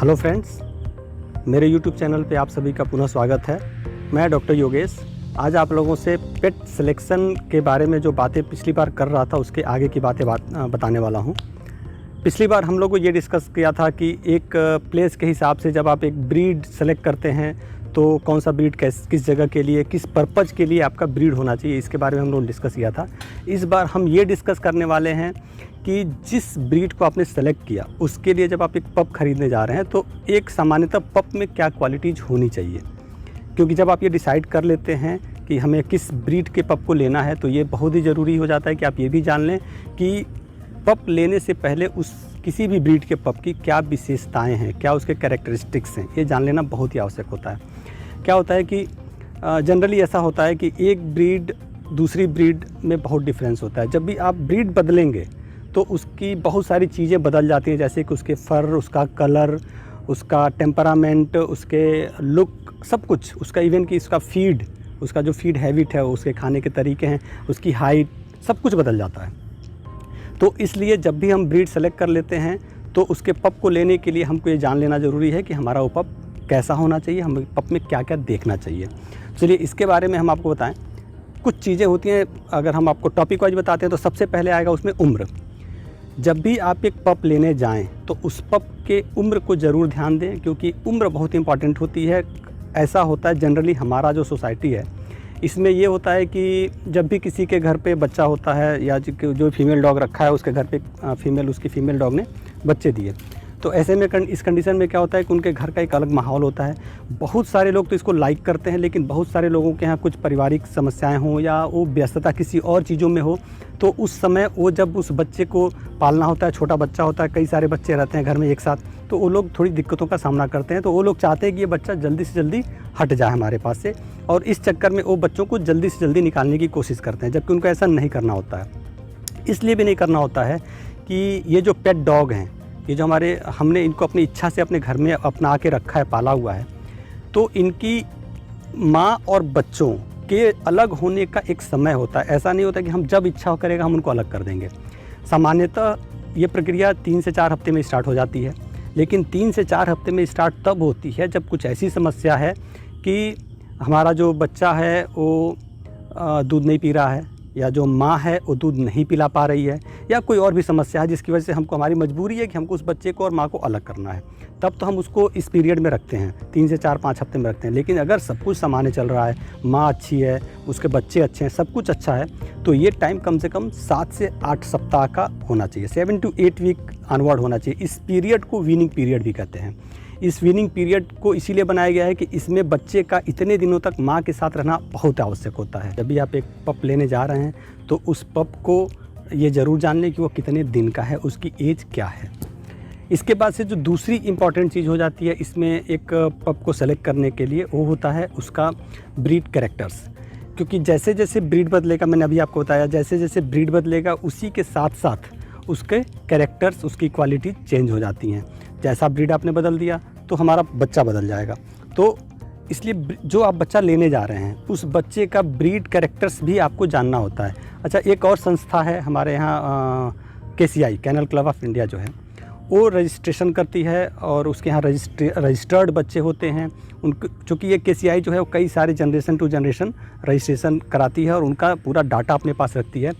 Hello friends, मेरे YouTube channel पे आप सभी का पुनः स्वागत है। मैं डॉक्टर योगेश आज आप लोगों से पेट सिलेक्शन के बारे में जो बातें पिछली बार कर रहा था उसके आगे की बातें बताने वाला हूँ। पिछली बार हम लोग को ये डिस्कस किया था कि एक प्लेस के हिसाब से जब आप एक ब्रीड सेलेक्ट करते हैं तो कौन सा ब्रीड किस जगह के लिए, किस पर्पज़ के लिए आपका ब्रीड होना चाहिए, इसके बारे में हम लोगों ने डिस्कस किया था। इस बार हम ये डिस्कस करने वाले हैं कि जिस ब्रीड को आपने सेलेक्ट किया उसके लिए जब आप एक पप खरीदने जा रहे हैं तो एक सामान्यतः पप में क्या क्वालिटीज़ होनी चाहिए। क्योंकि जब आप ये डिसाइड कर लेते हैं कि हमें किस ब्रीड के पप को लेना है तो ये बहुत ही ज़रूरी हो जाता है कि आप ये भी जान लें कि पप लेने से पहले उस किसी भी ब्रीड के पप की क्या विशेषताएं हैं, क्या उसके कैरेक्टरिस्टिक्स हैं, ये जान लेना बहुत ही आवश्यक होता है। क्या होता है कि जनरली ऐसा होता है कि एक ब्रीड दूसरी ब्रीड में बहुत डिफरेंस होता है। जब भी आप ब्रीड बदलेंगे तो उसकी बहुत सारी चीज़ें बदल जाती हैं, जैसे कि उसके फर, उसका कलर, उसका टेम्परामेंट, उसके लुक, सब कुछ, उसका इवन कि उसका फीड, उसका जो फीड हैबिट है, उसके खाने के तरीके हैं, उसकी हाइट, सब कुछ बदल जाता है। तो इसलिए जब भी हम ब्रीड सेलेक्ट कर लेते हैं तो उसके पप को लेने के लिए हमको ये जान लेना ज़रूरी है कि हमारा वो पप कैसा होना चाहिए, हमें पप में क्या क्या देखना चाहिए। चलिए इसके बारे में हम आपको बताएं। कुछ चीज़ें होती हैं, अगर हम आपको टॉपिक वाइज बताते हैं तो सबसे पहले आएगा उसमें उम्र। जब भी आप एक पप लेने जाएं तो उस पप के उम्र को ज़रूर ध्यान दें, क्योंकि उम्र बहुत इंपॉर्टेंट होती है। ऐसा होता है जनरली हमारा जो सोसाइटी है इसमें ये होता है कि जब भी किसी के घर पे बच्चा होता है या जो फीमेल डॉग रखा है उसके घर पे उसकी फीमेल डॉग ने बच्चे दिए, तो ऐसे में इस कंडीशन में क्या होता है कि उनके घर का एक अलग माहौल होता है। बहुत सारे लोग तो इसको लाइक करते हैं, लेकिन बहुत सारे लोगों के यहाँ कुछ पारिवारिक समस्याएं हों या वो व्यस्तता किसी और चीज़ों में हो, तो उस समय वो जब उस बच्चे को पालना होता है, छोटा बच्चा होता है, कई सारे बच्चे रहते हैं घर में एक साथ, तो वो लोग थोड़ी दिक्कतों का सामना करते हैं। तो वो लोग चाहते हैं कि ये बच्चा जल्दी से जल्दी हट जाए हमारे पास से, और इस चक्कर में वो बच्चों को जल्दी से जल्दी निकालने की कोशिश करते हैं, जबकि उनको ऐसा नहीं करना होता है। इसलिए भी नहीं करना होता है कि ये जो पेट डॉग हैं, ये जो हमने इनको अपनी इच्छा से अपने घर में अपना के रखा है, पाला हुआ है, तो इनकी माँ और बच्चों के अलग होने का एक समय होता है। ऐसा नहीं होता कि हम जब इच्छा करेगा हम उनको अलग कर देंगे। सामान्यतः ये प्रक्रिया 3 से 4 हफ्ते में स्टार्ट हो जाती है, लेकिन 3 से 4 हफ्ते में स्टार्ट तब होती है जब कुछ ऐसी समस्या है कि हमारा जो बच्चा है वो दूध नहीं पी रहा है, या जो माँ है वो दूध नहीं पिला पा रही है, या कोई और भी समस्या है जिसकी वजह से हमारी मजबूरी है कि हमको उस बच्चे को और माँ को अलग करना है। तब तो हम उसको इस पीरियड में रखते हैं, 3 से 4-5 हफ्ते में रखते हैं। लेकिन अगर सब कुछ सामान्य चल रहा है, माँ अच्छी है, उसके बच्चे अच्छे हैं, सब कुछ अच्छा है, तो ये टाइम कम से कम 7 से 8 सप्ताह का होना चाहिए, 7 to 8 वीक ऑनवर्ड होना चाहिए। इस पीरियड को वीनिंग पीरियड भी कहते हैं। इस वीनिंग पीरियड को इसीलिए बनाया गया है कि इसमें बच्चे का इतने दिनों तक माँ के साथ रहना बहुत आवश्यक होता है। जब भी आप एक पप लेने जा रहे हैं तो उस पप को ये ज़रूर जान लें कि वो कितने दिन का है, उसकी एज क्या है। इसके बाद से जो दूसरी इम्पॉर्टेंट चीज़ हो जाती है इसमें एक पप को सेलेक्ट करने के लिए, वो होता है उसका ब्रीड कैरेक्टर्स। क्योंकि जैसे जैसे ब्रीड बदलेगा, मैंने अभी आपको बताया, जैसे जैसे ब्रीड बदलेगा उसी के साथ साथ उसके कैरेक्टर्स, उसकी क्वालिटी चेंज हो जाती हैं। जैसा ब्रीड आपने बदल दिया तो हमारा बच्चा बदल जाएगा। तो इसलिए जो आप बच्चा लेने जा रहे हैं उस बच्चे का ब्रीड कैरेक्टर्स भी आपको जानना होता है। अच्छा, एक और संस्था है हमारे यहाँ KCI, kennel club of India जो है, वो रजिस्ट्रेशन करती है और उसके यहाँ रजिस्टर्ड बच्चे होते हैं। उनको चूँकि ये KCI जो है वो कई सारे जनरेशन टू जनरेशन रजिस्ट्रेशन कराती है और उनका पूरा डाटा अपने पास रखती है।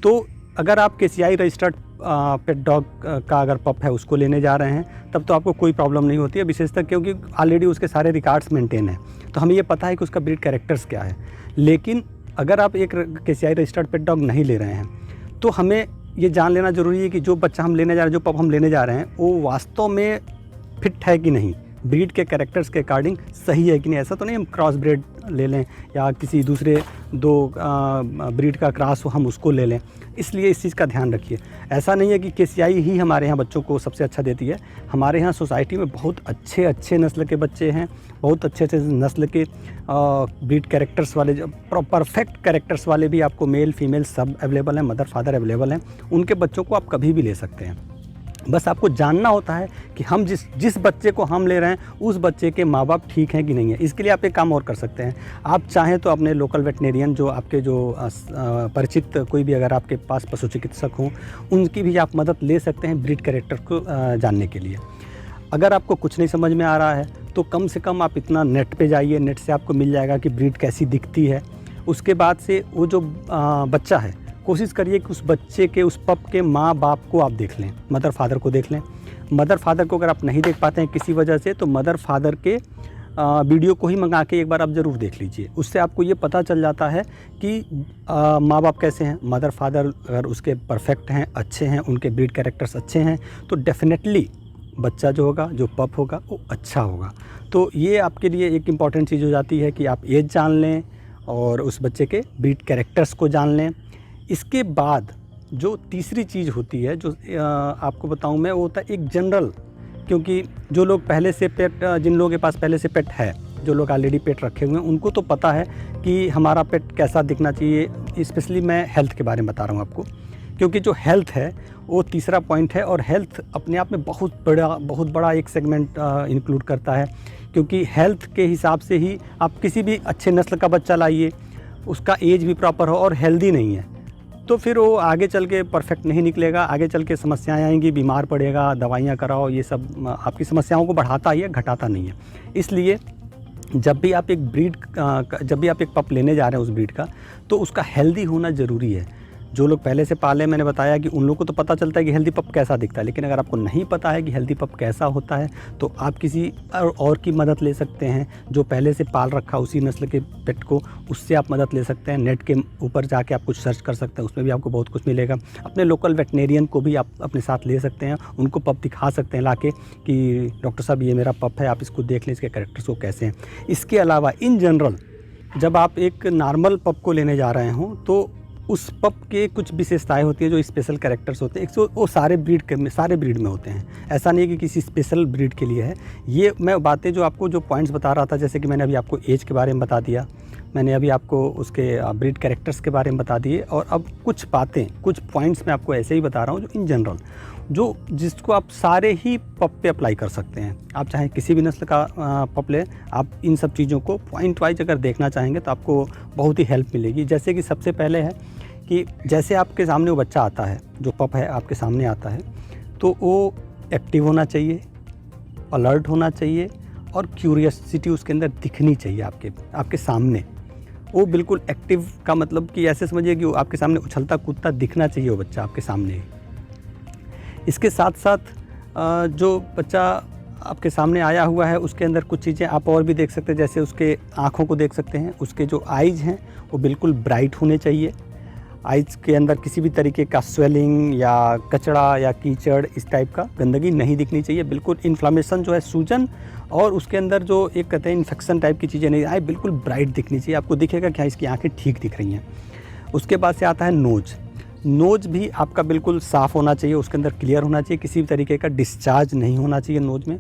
तो अगर आप KCI रजिस्टर्ड पेट डॉग का अगर पप है उसको लेने जा रहे हैं तब तो आपको कोई प्रॉब्लम नहीं होती है, विशेषतः क्योंकि ऑलरेडी उसके सारे रिकॉर्ड्स मेंटेन हैं, तो हमें ये पता है कि उसका ब्रीड कैरेक्टर्स क्या है। लेकिन अगर आप एक KCI रजिस्टर्ड पेट डॉग नहीं ले रहे हैं तो हमें ये जान लेना ज़रूरी है कि जो बच्चा हम लेने जा रहे हैं, जो पप हम लेने जा रहे हैं, वो वास्तव में फिट है कि नहीं, ब्रीड के कैरेक्टर्स के अकॉर्डिंग सही है कि नहीं। ऐसा तो नहीं हम क्रॉस ब्रीड ले लें या किसी दूसरे दो ब्रीड का क्रॉस हो हम उसको ले लें। इसलिए इस चीज़ का ध्यान रखिए। ऐसा नहीं है कि KCI ही हमारे यहाँ बच्चों को सबसे अच्छा देती है। हमारे यहाँ सोसाइटी में बहुत अच्छे अच्छे नस्ल के बच्चे हैं, बहुत अच्छे अच्छे नस्ल के ब्रीड कैरेक्टर्स वाले, परफेक्ट कैरेक्टर्स वाले भी आपको मेल फीमेल सब अवेलेबल हैं, मदर फादर अवेलेबल हैं। उनके बच्चों को आप कभी भी ले सकते हैं। बस आपको जानना होता है कि हम जिस बच्चे को हम ले रहे हैं उस बच्चे के माँ बाप ठीक हैं कि नहीं है। इसके लिए आप एक काम और कर सकते हैं। आप चाहें तो अपने लोकल वेटनेरियन, जो आपके जो परिचित कोई भी अगर आपके पास पशु चिकित्सक हों, उनकी भी आप मदद ले सकते हैं ब्रीड कैरेक्टर को जानने के लिए। अगर आपको कुछ नहीं समझ में आ रहा है तो कम से कम आप इतना नेट पे जाइए, नेट से आपको मिल जाएगा कि ब्रीड कैसी दिखती है। उसके बाद से वो जो बच्चा है, कोशिश करिए कि उस बच्चे के, उस पप के माँ बाप को आप देख लें, मदर फादर को देख लें। मदर फादर को अगर आप नहीं देख पाते हैं किसी वजह से, तो मदर फादर के वीडियो को ही मंगा के एक बार आप ज़रूर देख लीजिए। उससे आपको ये पता चल जाता है कि माँ बाप कैसे हैं। मदर फादर अगर उसके परफेक्ट हैं, अच्छे हैं, उनके ब्रीड कैरेक्टर्स अच्छे हैं, तो डेफिनेटली बच्चा जो होगा, जो पप होगा, वो अच्छा होगा। तो ये आपके लिए एक इम्पॉर्टेंट चीज़ हो जाती है कि आप एज जान लें और उस बच्चे के ब्रीड कैरेक्टर्स को जान लें। इसके बाद जो तीसरी चीज़ होती है, जो आपको बताऊं मैं, वो होता है एक जनरल, क्योंकि जो लोग पहले से पेट, जिन लोगों के पास पहले से पेट है, जो लोग ऑलरेडी पेट रखे हुए हैं, उनको तो पता है कि हमारा पेट कैसा दिखना चाहिए। स्पेशली मैं हेल्थ के बारे में बता रहा हूँ आपको, क्योंकि जो हेल्थ है वो तीसरा पॉइंट है, और हेल्थ अपने आप में बहुत बड़ा एक सेगमेंट इंक्लूड करता है। क्योंकि हेल्थ के हिसाब से ही आप किसी भी अच्छे नस्ल का बच्चा लाइए, उसका एज भी प्रॉपर हो और हेल्दी नहीं है, तो फिर वो आगे चल के परफेक्ट नहीं निकलेगा। आगे चल के समस्याएं आएंगी, बीमार पड़ेगा, दवाइयाँ कराओ, ये सब आपकी समस्याओं को बढ़ाता ही है, घटाता नहीं है। इसलिए जब भी आप एक पप लेने जा रहे हैं उस ब्रीड का, तो उसका हेल्दी होना ज़रूरी है। जो लोग पहले से पाले, मैंने बताया कि उन लोगों को तो पता चलता है कि हेल्दी पप कैसा दिखता है, लेकिन अगर आपको नहीं पता है कि हेल्दी पप कैसा होता है, तो आप किसी और की मदद ले सकते हैं जो पहले से पाल रखा उसी नस्ल के पेट को, उससे आप मदद ले सकते हैं। नेट के ऊपर जाके आप कुछ सर्च कर सकते हैं, उसमें भी आपको बहुत कुछ मिलेगा। अपने लोकल वेटनेरियन को भी आप अपने साथ ले सकते हैं, उनको पप दिखा सकते हैं लाके कि डॉक्टर साहब ये मेरा पप है, आप इसको देख लें, इसके कैरेक्टर्स को कैसे हैं। इसके अलावा इन जनरल जब आप एक नॉर्मल पप को लेने जा रहे हों, तो उस पप के कुछ विशेषताएं होती हैं, जो स्पेशल कैरेक्टर्स होते हैं, वो सारे ब्रीड में होते हैं। ऐसा नहीं कि किसी स्पेशल ब्रीड के लिए है। ये मैं बातें जो आपको, जो पॉइंट्स बता रहा था, जैसे कि मैंने अभी आपको एज के बारे में बता दिया, मैंने अभी आपको उसके ब्रीड कैरेक्टर्स के बारे में बता दिए, और अब कुछ पॉइंट्स मैं आपको ऐसे ही बता रहा हूँ जो इन जनरल, जिसको आप सारे ही पप पे अप्लाई कर सकते हैं। आप चाहे किसी भी नस्ल का पप लें, आप इन सब चीज़ों को पॉइंट वाइज अगर देखना चाहेंगे तो आपको बहुत ही हेल्प मिलेगी। जैसे कि सबसे पहले है कि जैसे आपके सामने वो बच्चा आता है, जो पप है आपके सामने आता है, तो वो एक्टिव होना चाहिए, अलर्ट होना चाहिए, और क्यूरियसिटी उसके अंदर दिखनी चाहिए आपके सामने। वो बिल्कुल एक्टिव का मतलब कि ऐसे समझिए कि वो आपके सामने उछलता कूदता दिखना चाहिए, वो बच्चा आपके सामने। इसके साथ साथ जो बच्चा आपके सामने आया हुआ है, उसके अंदर कुछ चीज़ें आप और भी देख सकते हैं। जैसे उसके आँखों को देख सकते हैं, उसके जो आइज़ हैं वो बिल्कुल ब्राइट होने चाहिए। आइज़ के अंदर किसी भी तरीके का स्वेलिंग या कचड़ा या कीचड़, इस टाइप का गंदगी नहीं दिखनी चाहिए। बिल्कुल इन्फ्लामेशन जो है, सूजन, और उसके अंदर जो एक कहते हैं इन्फेक्शन टाइप की चीज़ें नहीं आए, बिल्कुल ब्राइट दिखनी चाहिए। आपको दिखेगा कि हाँ, इसकी आँखें ठीक दिख रही हैं। उसके बाद से आता है नोज़ भी आपका बिल्कुल साफ़ होना चाहिए, उसके अंदर क्लियर होना चाहिए, किसी भी तरीके का डिस्चार्ज नहीं होना चाहिए नोज़ में।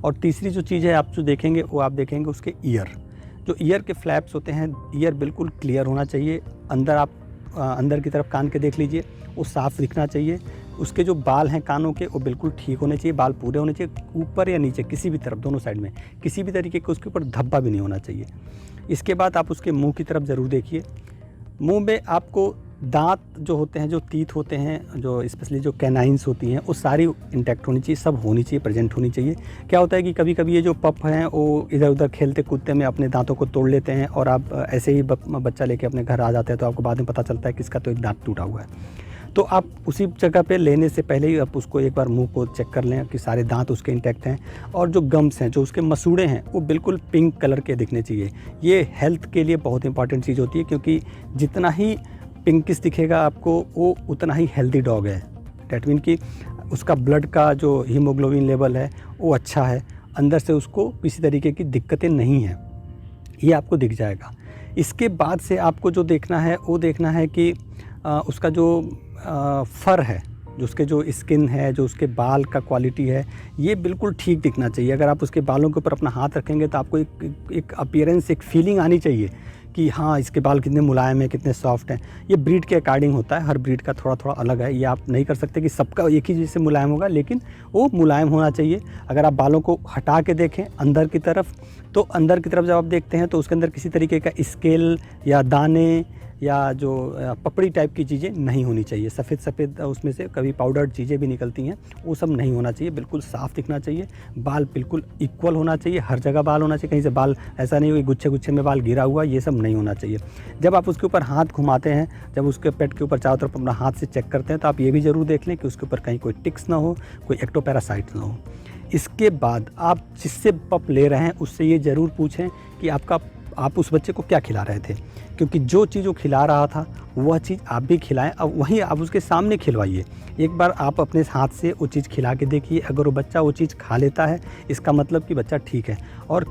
और तीसरी जो चीज़ है आप जो देखेंगे, वो आप देखेंगे उसके ईयर के फ्लैप्स होते हैं, ईयर बिल्कुल क्लियर होना चाहिए। अंदर की तरफ कान के देख लीजिए, वो साफ़ दिखना चाहिए। उसके जो बाल हैं कानों के, वो बिल्कुल ठीक होने चाहिए, बाल पूरे होने चाहिए, ऊपर या नीचे किसी भी तरफ, दोनों साइड में किसी भी तरीके का उसके ऊपर धब्बा भी नहीं होना चाहिए। इसके बाद आप उसके मुंह की तरफ ज़रूर देखिए। मुंह में आपको दांत जो होते हैं, जो टीथ होते हैं, जो स्पेशली जो कैनाइंस होती हैं, वो सारी इंटैक्ट होनी चाहिए, सब होनी चाहिए, प्रेजेंट होनी चाहिए। क्या होता है कि कभी कभी ये जो पप हैं वो इधर उधर खेलते कूदते में अपने दांतों को तोड़ लेते हैं, और आप ऐसे ही बच्चा लेके अपने घर आ जाते हैं, तो आपको बाद में पता चलता है कि इसका तो एक दांत टूटा हुआ है। तो आप उसी जगह पे लेने से पहले ही आप उसको एक बार मुंह को चेक कर लें कि सारे दांत उसके इंटैक्ट हैं। और जो गम्स हैं, जो उसके मसूड़े हैं, वो बिल्कुल पिंक कलर के दिखने चाहिए। ये हेल्थ के लिए बहुत इंपॉर्टेंट चीज़ होती है, क्योंकि जितना ही पिंकिश दिखेगा आपको, वो उतना ही हेल्दी डॉग है। डैट मीन कि उसका ब्लड का जो हीमोग्लोबिन लेवल है वो अच्छा है, अंदर से उसको किसी तरीके की दिक्कतें नहीं हैं, ये आपको दिख जाएगा। इसके बाद से आपको जो देखना है, वो देखना है कि उसका जो फर है, जो उसके जो स्किन है, जो उसके बाल का क्वालिटी है, ये बिल्कुल ठीक दिखना चाहिए। अगर आप उसके बालों के ऊपर अपना हाथ रखेंगे तो आपको एक अपीयरेंस, एक फीलिंग आनी चाहिए कि हाँ, इसके बाल कितने मुलायम हैं, कितने सॉफ्ट हैं। ये ब्रीड के अकॉर्डिंग होता है, हर ब्रीड का थोड़ा थोड़ा अलग है। ये आप नहीं कर सकते कि सबका एक ही जैसे मुलायम होगा, लेकिन वो मुलायम होना चाहिए। अगर आप बालों को हटा के देखें अंदर की तरफ, तो अंदर की तरफ जब आप देखते हैं तो उसके अंदर किसी तरीके का स्केल या दाने या जो पपड़ी टाइप की चीज़ें नहीं होनी चाहिए। सफ़ेद सफ़ेद उसमें से कभी पाउडर्ड चीज़ें भी निकलती हैं, वो सब नहीं होना चाहिए। बिल्कुल साफ़ दिखना चाहिए, बाल बिल्कुल इक्वल होना चाहिए, हर जगह बाल होना चाहिए, कहीं से बाल ऐसा नहीं हो गुच्छे गुच्छे में बाल गिरा हुआ, ये सब नहीं होना चाहिए। जब आप उसके ऊपर हाथ घुमाते हैं, जब उसके पेट के ऊपर चारों तरफ अपना हाथ से चेक करते हैं, तो आप ये भी ज़रूर देख लें कि उसके ऊपर कहीं कोई टिक्स ना हो, कोई एक्टोपैरासाइट ना हो। इसके बाद आप जिससे पप ले रहे हैं उससे ये ज़रूर पूछें कि आप उस बच्चे को क्या खिला रहे थे, क्योंकि जो चीज़ वो खिला रहा था वह चीज़ आप भी खिलाएं। अब वहीं आप उसके सामने खिलवाइए। एक बार आप अपने हाथ से वो चीज़ खिला के देखिए, अगर वो बच्चा वो चीज़ खा लेता है, इसका मतलब कि बच्चा ठीक है। और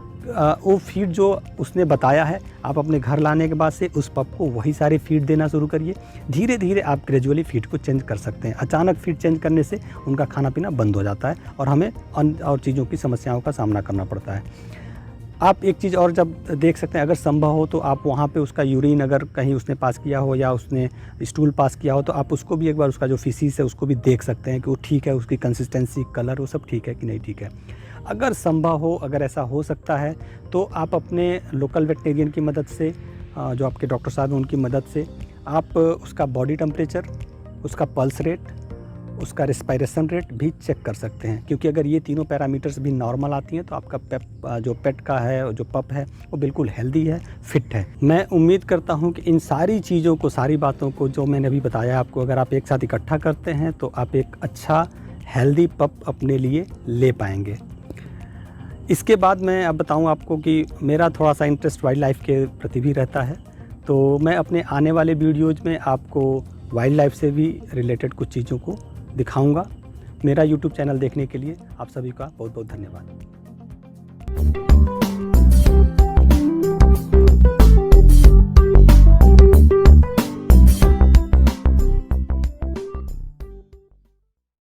वो फीड जो उसने बताया है, आप अपने घर लाने के बाद से उस पप को वही सारी फीड देना शुरू करिए। धीरे धीरे आप ग्रेजुअली फीड को चेंज कर सकते हैं। अचानक फीड चेंज करने से उनका खाना पीना बंद हो जाता है और हमें और चीज़ों की समस्याओं का सामना करना पड़ता है। आप एक चीज़ और जब देख सकते हैं, अगर संभव हो तो आप वहाँ पे उसका यूरिन अगर कहीं उसने पास किया हो या उसने स्टूल पास किया हो, तो आप उसको भी एक बार उसका जो फीसिस है उसको भी देख सकते हैं कि वो ठीक है, उसकी कंसिस्टेंसी, कलर, वो सब ठीक है कि नहीं ठीक है। अगर संभव हो, अगर ऐसा हो सकता है, तो आप अपने लोकल वेटनेरियन की मदद से, जो आपके डॉक्टर साहब हैं उनकी मदद से, आप उसका बॉडी टेम्परेचर, उसका पल्स रेट, उसका रेस्पिरेशन रेट भी चेक कर सकते हैं। क्योंकि अगर ये तीनों पैरामीटर्स भी नॉर्मल आती हैं तो आपका जो पेट का है, जो पप है, वो बिल्कुल हेल्दी है, फिट है। मैं उम्मीद करता हूँ कि इन सारी चीज़ों को, सारी बातों को जो मैंने अभी बताया आपको, अगर आप एक साथ इकट्ठा करते हैं तो आप एक अच्छा हेल्दी पप अपने लिए ले पाएंगे। इसके बाद मैं अब बताऊँ आपको कि मेरा थोड़ा सा इंटरेस्ट वाइल्ड लाइफ के प्रति भी रहता है, तो मैं अपने आने वाले वीडियोज़ में आपको वाइल्ड लाइफ से भी रिलेटेड कुछ चीज़ों को दिखाऊंगा। मेरा YouTube चैनल देखने के लिए आप सभी का बहुत बहुत धन्यवाद।